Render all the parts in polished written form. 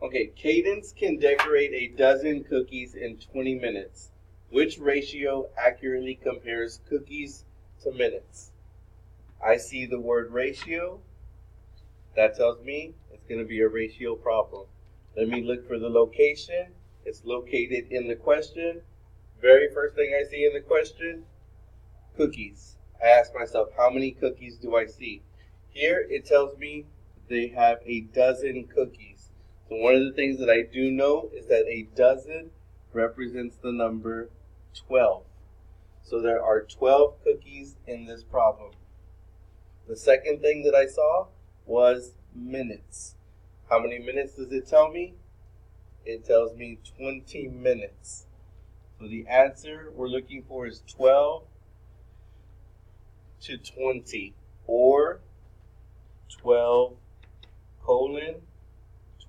Okay, Cadence can decorate a dozen cookies in 20 minutes. Which ratio accurately compares cookies to minutes? I see the word ratio. That tells me it's going to be a ratio problem. Let me look for the location. It's located in the question. Very first thing I see in the question, cookies. I ask myself, how many cookies do I see? Here it tells me they have a dozen cookies. So one of the things that I do know is that a dozen represents the number 12. So there are 12 cookies in this problem. The second thing that I saw was minutes. How many minutes does it tell me? It tells me 20 minutes. So the answer we're looking for is 12 to 20, or 12 colon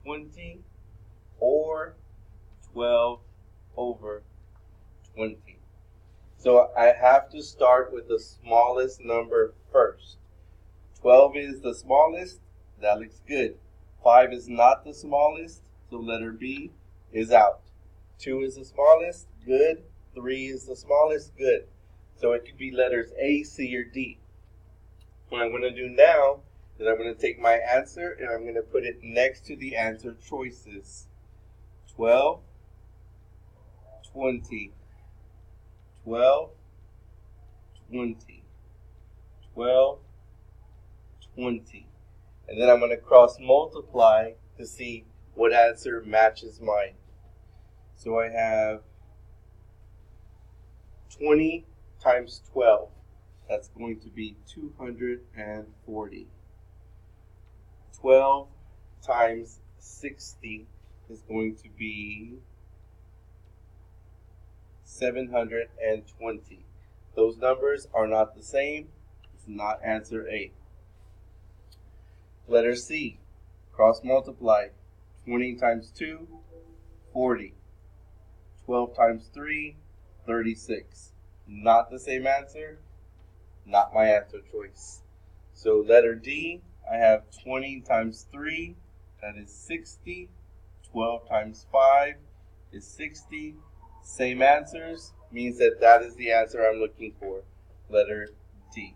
20, or 12 over 20. So I have to start with the smallest number first. 12 is the smallest. That looks good. 5 is not the smallest, so letter B is out. 2 is the smallest, good. 3 is the smallest, good. So it could be letters A, C, or D. What I'm going to do now is I'm going to take my answer and I'm going to put it next to the answer choices. 12, 20, 12, 20, 12, 20. And then I'm going to cross multiply to see what answer matches mine. So I have 20 times 12. That's going to be 240. 12 times 60 is going to be 720. Those numbers are not the same. It's not answer A. Letter C, cross multiply. 20 times 2, 40. 12 times 3, 36. Not the same answer. Not my answer choice. So letter D, I have 20 times 3, that is 60. 12 times 5 is 60. Same answers, means that that is the answer I'm looking for. Letter D.